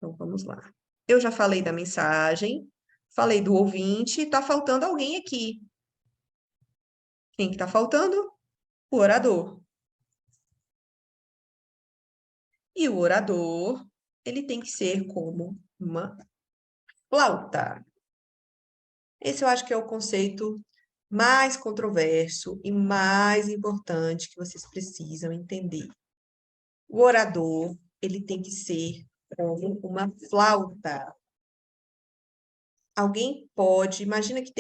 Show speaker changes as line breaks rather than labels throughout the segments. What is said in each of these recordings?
Então, vamos lá. Eu já falei da mensagem, falei do ouvinte, está faltando alguém aqui. Quem que está faltando? O orador. E o orador, ele tem que ser como uma flauta. Esse eu acho que é o conceito mais controverso e mais importante que vocês precisam entender. O orador, ele tem que ser como uma flauta. Alguém pode, imagina que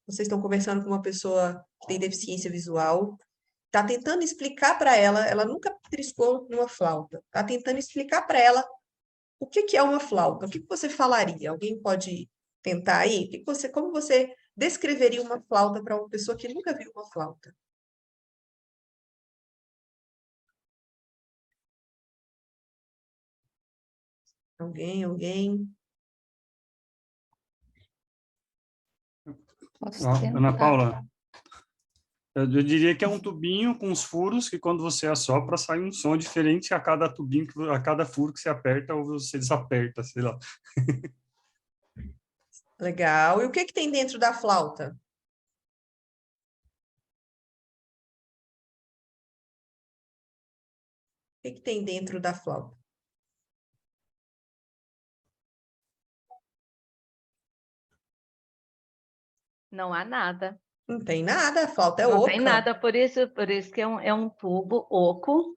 vocês estão conversando com uma pessoa que tem deficiência visual, está tentando explicar para ela, ela nunca triscou numa flauta, está tentando explicar para ela o que que é uma flauta, o que que você falaria? Alguém pode tentar aí? Como você descreveria uma flauta para uma pessoa que nunca viu uma flauta? Alguém?
Posso
Ana
tentar.
Paula, eu diria que é um tubinho com os furos que quando você assopra sai um som diferente a cada tubinho, a cada furo que você aperta ou você desaperta, sei lá.
Legal. E o que que tem dentro da flauta? O que que tem dentro da flauta?
Não há nada.
Não tem nada, a flauta é
Não
oca.
tem nada, por isso que é um tubo oco,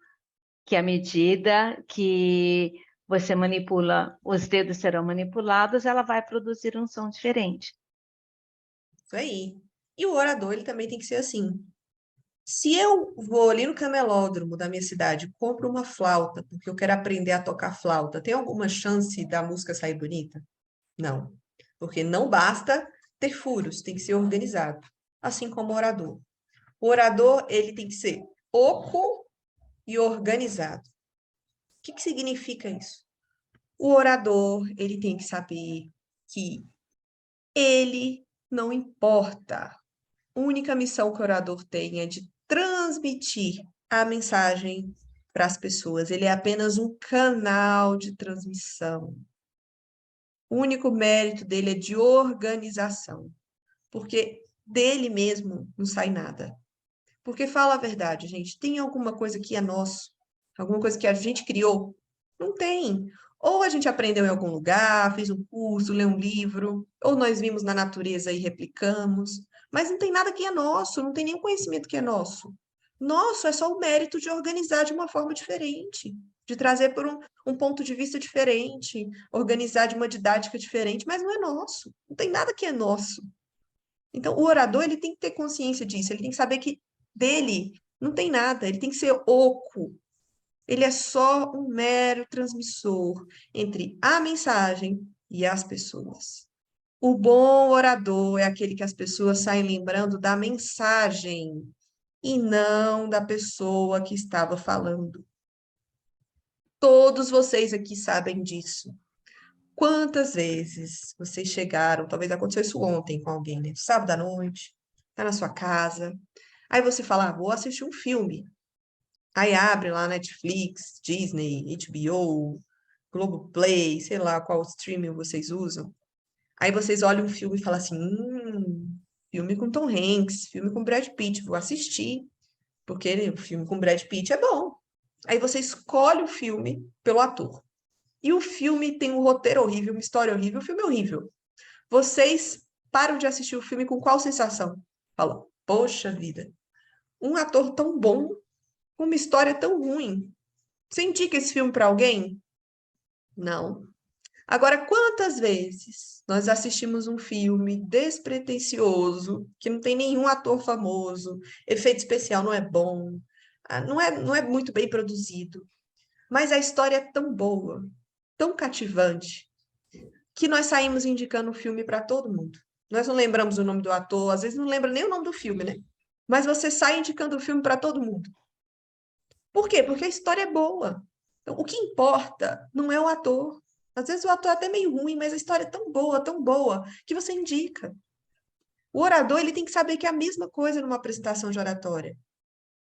que à medida que você manipula, os dedos serão manipulados, ela vai produzir um som diferente.
Isso aí. E o orador, ele também tem que ser assim. Se eu vou ali no camelódromo da minha cidade, compro uma flauta, porque eu quero aprender a tocar flauta, tem alguma chance da música sair bonita? Não. Porque não basta ter furos, tem que ser organizado. Assim como o orador. O orador, ele tem que ser oco e organizado. O que que significa isso? O orador, ele tem que saber que ele não importa. A única missão que o orador tem é de transmitir a mensagem para as pessoas. Ele é apenas um canal de transmissão. O único mérito dele é de organização, porque dele mesmo não sai nada. Porque fala a verdade, gente, tem alguma coisa que é nosso? Alguma coisa que a gente criou? Não tem. Ou a gente aprendeu em algum lugar, fez um curso, leu um livro, ou nós vimos na natureza e replicamos, mas não tem nada que é nosso, não tem nenhum conhecimento que é nosso. Nosso é só o mérito de organizar de uma forma diferente, de trazer por um ponto de vista diferente, organizar de uma didática diferente, mas não é nosso. Não tem nada que é nosso. Então, o orador, ele tem que ter consciência disso, ele tem que saber que dele não tem nada, ele tem que ser oco. Ele é só um mero transmissor entre a mensagem e as pessoas. O bom orador é aquele que as pessoas saem lembrando da mensagem e não da pessoa que estava falando. Todos vocês aqui sabem disso. Quantas vezes vocês chegaram, talvez aconteceu isso ontem com alguém, né? Sábado à noite, tá na sua casa, aí você fala, vou assistir um filme. Aí abre lá Netflix, Disney, HBO, Globoplay, sei lá qual streaming vocês usam. Aí vocês olham um filme e falam assim, filme com Tom Hanks, filme com Brad Pitt, vou assistir, porque o filme com Brad Pitt é bom. Aí você escolhe o filme pelo ator. E o filme tem um roteiro horrível, uma história horrível, o filme é horrível. Vocês param de assistir o filme com qual sensação? Falam, poxa vida, um ator tão bom, uma história tão ruim. Você indica esse filme para alguém? Não. Agora, quantas vezes nós assistimos um filme despretensioso, que não tem nenhum ator famoso, efeito especial não é bom, não é muito bem produzido, mas a história é tão boa, tão cativante, que nós saímos indicando o filme para todo mundo. Nós não lembramos o nome do ator, às vezes não lembra nem o nome do filme, né? Mas você sai indicando o filme para todo mundo. Por quê? Porque a história é boa. Então, o que importa não é o ator. Às vezes o ator é até meio ruim, mas a história é tão boa, que você indica. O orador, ele tem que saber que é a mesma coisa numa apresentação de oratória.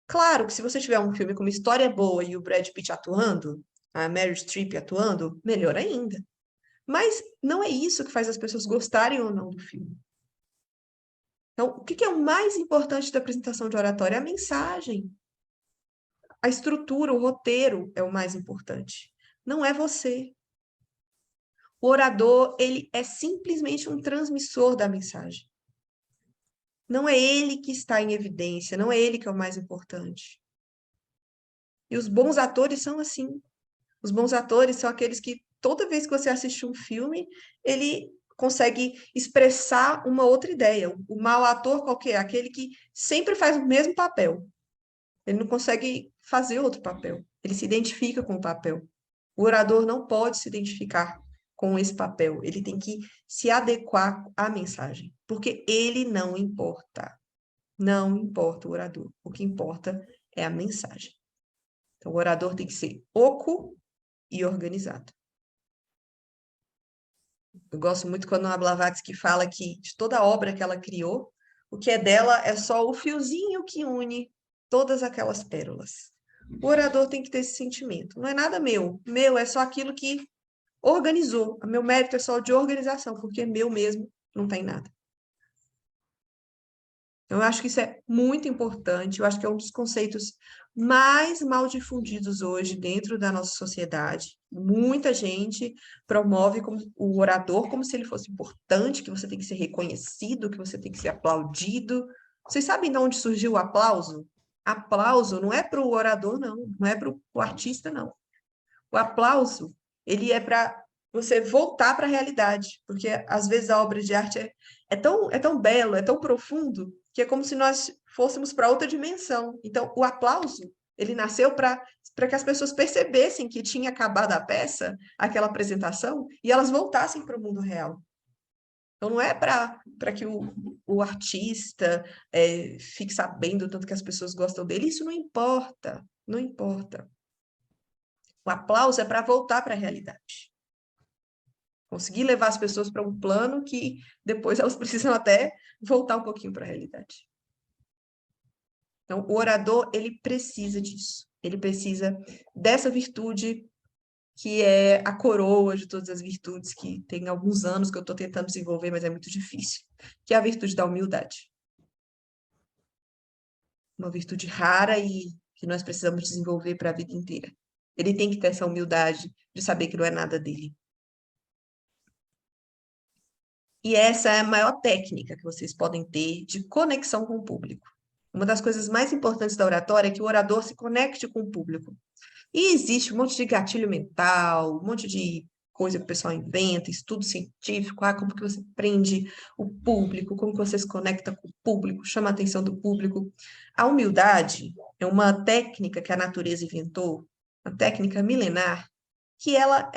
Claro que se você tiver um filme com uma história boa e o Brad Pitt atuando, a Meryl Streep atuando, melhor ainda. Mas não é isso que faz as pessoas gostarem ou não do filme. Então, o que é o mais importante da apresentação de oratória? É a mensagem. A estrutura, o roteiro é o mais importante. Não é você. O orador, ele é simplesmente um transmissor da mensagem. Não é ele que está em evidência, não é ele que é o mais importante. E os bons atores são assim. Os bons atores são aqueles que, toda vez que você assiste um filme, ele consegue expressar uma outra ideia. O mau ator qual que é? Aquele que sempre faz o mesmo papel. Ele não consegue fazer outro papel. Ele se identifica com o papel. O orador não pode se identificar com esse papel. Ele tem que se adequar à mensagem, porque ele não importa. Não importa o orador. O que importa é a mensagem. Então, o orador tem que ser oco e organizado. Eu gosto muito quando a Blavatsky fala que de toda a obra que ela criou, o que é dela é só o fiozinho que une todas aquelas pérolas. O orador tem que ter esse sentimento. Não é nada meu. Meu é só aquilo que organizou. O meu mérito é só de organização, porque meu mesmo não tem nada. Então, eu acho que isso é muito importante. Eu acho que é um dos conceitos mais mal difundidos hoje dentro da nossa sociedade. Muita gente promove o orador como se ele fosse importante, que você tem que ser reconhecido, que você tem que ser aplaudido. Vocês sabem de onde surgiu o aplauso? Aplauso não é para o orador, não. Não é para o artista, não. O aplauso, ele é para você voltar para a realidade, porque às vezes a obra de arte é tão belo, é tão profundo, que é como se nós fôssemos para outra dimensão. Então, o aplauso, ele nasceu para que as pessoas percebessem que tinha acabado a peça, aquela apresentação, e elas voltassem para o mundo real. Então, não é para que o artista fique sabendo tanto que as pessoas gostam dele, isso não importa, não importa. O aplauso é para voltar para a realidade. Conseguir levar as pessoas para um plano que depois elas precisam até voltar um pouquinho para a realidade. Então, o orador, ele precisa disso. Ele precisa dessa virtude que é a coroa de todas as virtudes, que tem alguns anos que eu estou tentando desenvolver, mas é muito difícil, que é a virtude da humildade. Uma virtude rara e que nós precisamos desenvolver para a vida inteira. Ele tem que ter essa humildade de saber que não é nada dele. E essa é a maior técnica que vocês podem ter de conexão com o público. Uma das coisas mais importantes da oratória é que o orador se conecte com o público. E existe um monte de gatilho mental, um monte de coisa que o pessoal inventa, estudo científico, como que você prende o público, como que você se conecta com o público, chama a atenção do público. A humildade é uma técnica que a natureza inventou, uma técnica milenar, que ela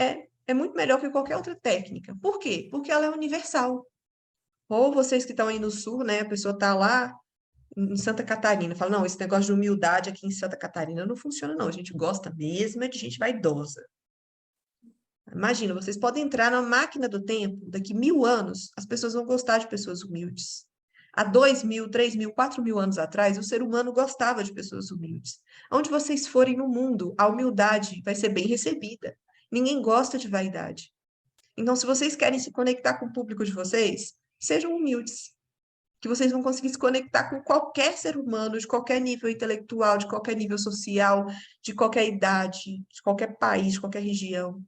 é muito melhor que qualquer outra técnica. Por quê? Porque ela é universal. Ou vocês que estão aí no sul, né? A pessoa está lá em Santa Catarina, fala, não, esse negócio de humildade aqui em Santa Catarina não funciona, não. A gente gosta mesmo é de gente vaidosa. Imagina, vocês podem entrar na máquina do tempo, daqui 1000 anos, as pessoas vão gostar de pessoas humildes. Há 2000, 3000, 4000 anos atrás, o ser humano gostava de pessoas humildes. Onde vocês forem no mundo, a humildade vai ser bem recebida. Ninguém gosta de vaidade. Então, se vocês querem se conectar com o público de vocês, sejam humildes. Que vocês vão conseguir se conectar com qualquer ser humano, de qualquer nível intelectual, de qualquer nível social, de qualquer idade, de qualquer país, de qualquer região.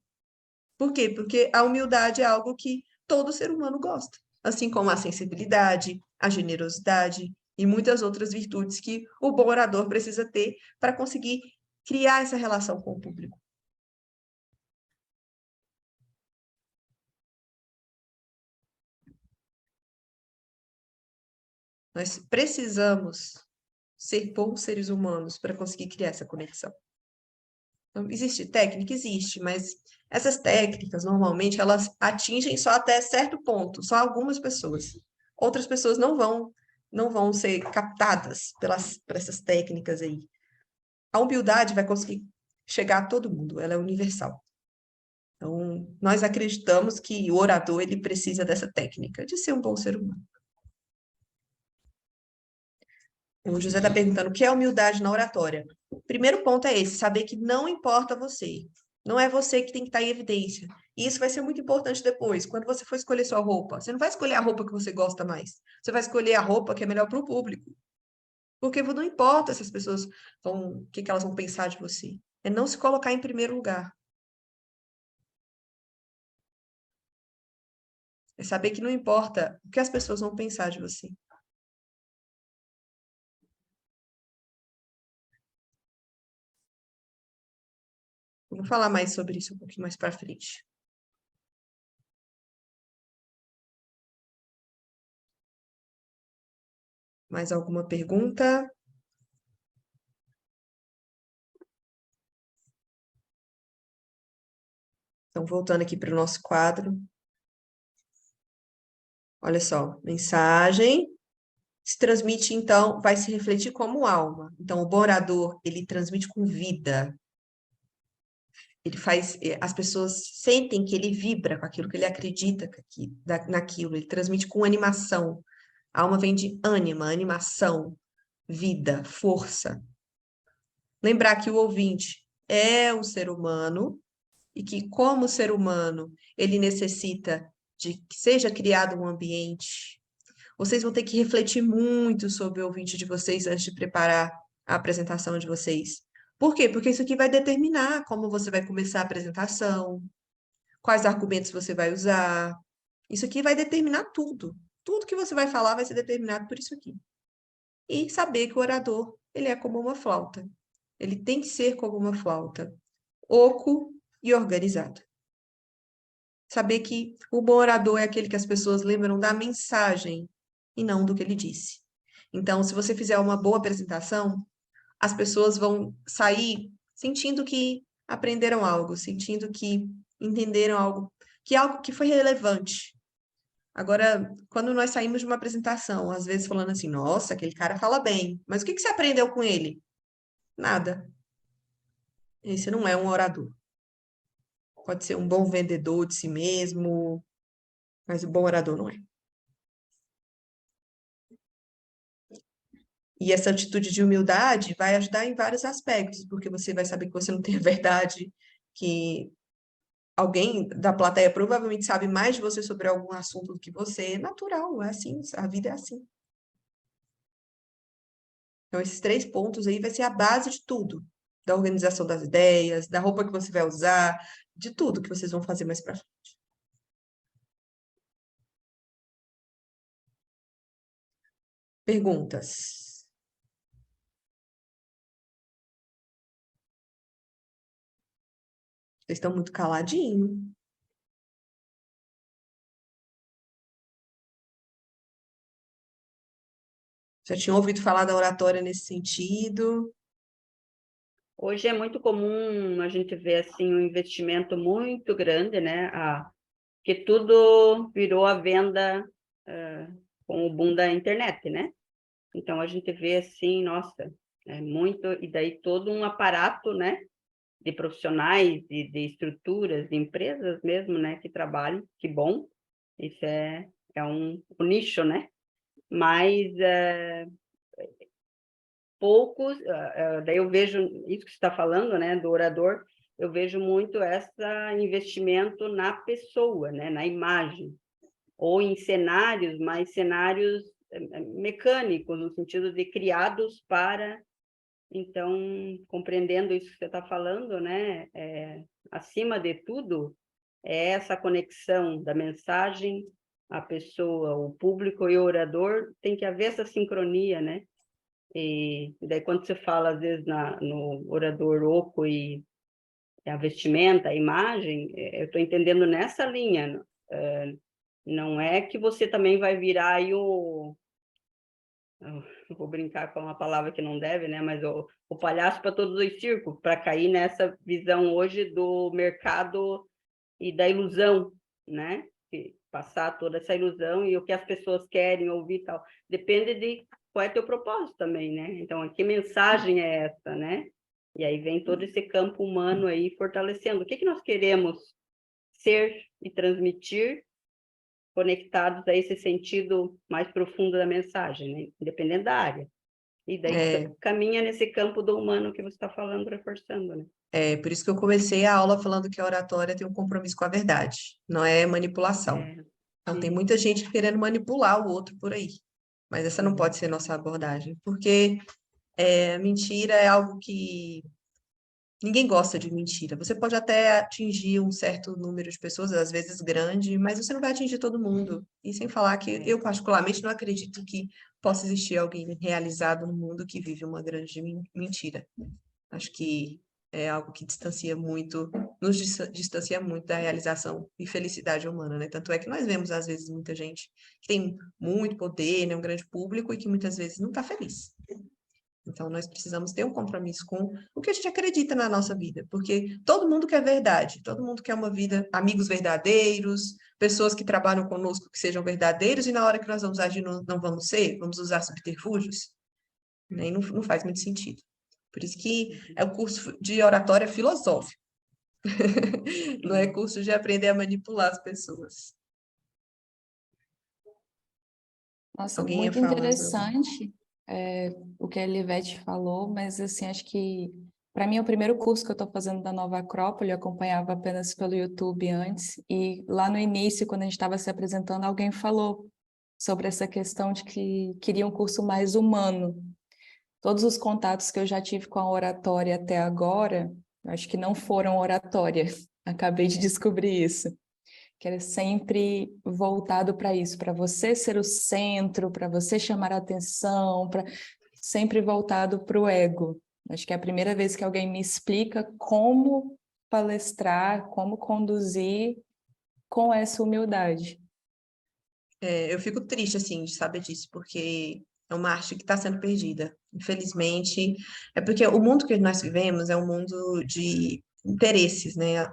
Por quê? Porque a humildade é algo que todo ser humano gosta. Assim como a sensibilidade, a generosidade e muitas outras virtudes que o bom orador precisa ter para conseguir criar essa relação com o público. Nós precisamos ser bons seres humanos para conseguir criar essa conexão. Então, existe técnica? Existe, mas essas técnicas, normalmente, elas atingem só até certo ponto, só algumas pessoas. Outras pessoas não vão ser captadas por essas técnicas aí. A humildade vai conseguir chegar a todo mundo, ela é universal. Então, nós acreditamos que o orador, ele precisa dessa técnica, de ser um bom ser humano. O José está perguntando o que é humildade na oratória. O primeiro ponto é esse, saber que não importa você. Não é você que tem que estar em evidência. E isso vai ser muito importante depois, quando você for escolher sua roupa. Você não vai escolher a roupa que você gosta mais. Você vai escolher a roupa que é melhor para o público. Porque não importa se as pessoas o que elas vão pensar de você. É não se colocar em primeiro lugar. É saber que não importa o que as pessoas vão pensar de você. Eu vou falar mais sobre isso um pouquinho mais para frente. Mais alguma pergunta? Então, voltando aqui para o nosso quadro. Olha só, mensagem se transmite, então, vai se refletir como alma. Então, o bom orador, ele transmite com vida. Ele faz, as pessoas sentem que ele vibra com aquilo, que ele acredita naquilo, ele transmite com animação. A alma vem de ânima, animação, vida, força. Lembrar que o ouvinte é um ser humano e que, como ser humano, ele necessita de que seja criado um ambiente. Vocês vão ter que refletir muito sobre o ouvinte de vocês antes de preparar a apresentação de vocês. Por quê? Porque isso aqui vai determinar como você vai começar a apresentação, quais argumentos você vai usar. Isso aqui vai determinar tudo. Tudo que você vai falar vai ser determinado por isso aqui. E saber que o orador, ele é como uma flauta. Ele tem que ser como uma flauta, oco e organizado. Saber que o bom orador é aquele que as pessoas lembram da mensagem e não do que ele disse. Então, se você fizer uma boa apresentação, as pessoas vão sair sentindo que aprenderam algo, sentindo que entenderam algo que foi relevante. Agora, quando nós saímos de uma apresentação, às vezes falando assim, nossa, aquele cara fala bem, mas o que você aprendeu com ele? Nada. Esse não é um orador. Pode ser um bom vendedor de si mesmo, mas o bom orador não é. E essa atitude de humildade vai ajudar em vários aspectos, porque você vai saber que você não tem a verdade, que alguém da plateia provavelmente sabe mais de você sobre algum assunto do que você. É natural, é assim, a vida é assim. Então, esses 3 pontos aí vai ser a base de tudo, da organização das ideias, da roupa que você vai usar, de tudo que vocês vão fazer mais para frente. Perguntas? Vocês estão muito caladinhos. Já tinham ouvido falar da oratória nesse sentido?
Hoje é muito comum a gente ver assim um investimento muito grande, né? Que tudo virou a venda com o boom da internet, né? Então a gente vê assim, nossa, é muito, e daí todo um aparato, né? De profissionais, de estruturas, de empresas mesmo, né? Que trabalham, que bom, isso é um nicho, né? Mas poucos, daí eu vejo isso que você está falando, né, do orador, eu vejo muito esse investimento na pessoa, né, na imagem, ou em cenários, mas cenários mecânicos, no sentido de criados para, então, compreendendo isso que você está falando, né, acima de tudo, é essa conexão da mensagem, a pessoa, o público e o orador, tem que haver essa sincronia, né? E daí, quando você fala, às vezes, no orador oco e a vestimenta, a imagem, eu estou entendendo nessa linha. Não é que você também vai virar aí eu vou brincar com uma palavra que não deve, né? Mas o palhaço para todos os circos, para cair nessa visão hoje do mercado e da ilusão, né? Passar toda essa ilusão e o que as pessoas querem ouvir e tal. Depende de qual é teu propósito também, né? Então, que mensagem é essa, né? E aí vem todo esse campo humano aí fortalecendo. O que nós queremos ser e transmitir conectados a esse sentido mais profundo da mensagem, né? Independente da área. E daí caminha nesse campo do humano que você está falando, reforçando, né?
Por isso que eu comecei a aula falando que a oratória tem um compromisso com a verdade, não é manipulação.
É,
Então, tem
sim.
muita gente querendo manipular o outro por aí, mas essa não pode ser nossa abordagem, porque mentira é algo que ninguém gosta de mentira. Você pode até atingir um certo número de pessoas, às vezes grande, mas você não vai atingir todo mundo. E sem falar que eu, particularmente, não acredito que possa existir alguém realizado no mundo que vive uma grande mentira. Acho que é algo que distancia muito, nos distancia muito da realização e felicidade humana, né? Tanto é que nós vemos, às vezes, muita gente que tem muito poder, né, um grande público, e que muitas vezes não está feliz. Então, nós precisamos ter um compromisso com o que a gente acredita na nossa vida, porque todo mundo quer verdade, todo mundo quer uma vida, amigos verdadeiros, pessoas que trabalham conosco que sejam verdadeiros, e na hora que nós vamos agir, não vamos ser, vamos usar subterfúgios, né? E não faz muito sentido. Por isso que é o curso de oratória filosófico, não é curso de aprender a manipular as pessoas.
Nossa,
Alguém ia
muito
falar,
interessante o que a Elivete falou, mas assim, acho que para mim é o primeiro curso que eu estou fazendo da Nova Acrópole, eu acompanhava apenas pelo YouTube antes, e lá no início, quando a gente estava se apresentando, alguém falou sobre essa questão de que queria um curso mais humano. Todos os contatos que eu já tive com a oratória até agora, eu acho que não foram oratória, acabei de descobrir isso. Que era sempre voltado para isso, para você ser o centro, para você chamar a atenção, sempre voltado para o ego. Acho que é a primeira vez que alguém me explica como palestrar, como conduzir com essa humildade.
eu fico triste, assim, de saber disso, porque é uma arte que está sendo perdida. Infelizmente, é porque o mundo que nós vivemos é um mundo de interesses, né?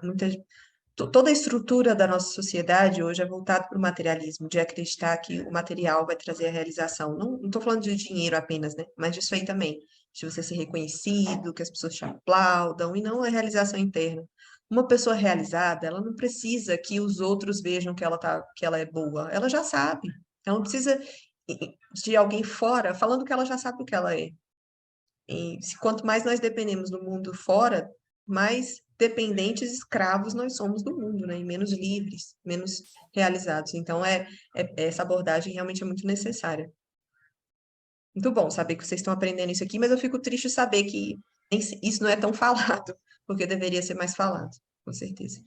Toda a estrutura da nossa sociedade hoje é voltada para o materialismo, de acreditar que o material vai trazer a realização. Não estou falando de dinheiro apenas, né? Mas disso aí também, de você ser reconhecido, que as pessoas te aplaudam, e não a realização interna. Uma pessoa realizada, ela não precisa que os outros vejam que ela é boa. Ela já sabe. Ela não precisa de alguém fora falando que ela já sabe o que ela é. E quanto mais nós dependemos do mundo fora, mais dependentes, escravos nós somos do mundo, né? E menos livres, menos realizados. Então, essa abordagem realmente é muito necessária. Muito bom saber que vocês estão aprendendo isso aqui, mas eu fico triste de saber que isso não é tão falado, porque deveria ser mais falado, com certeza.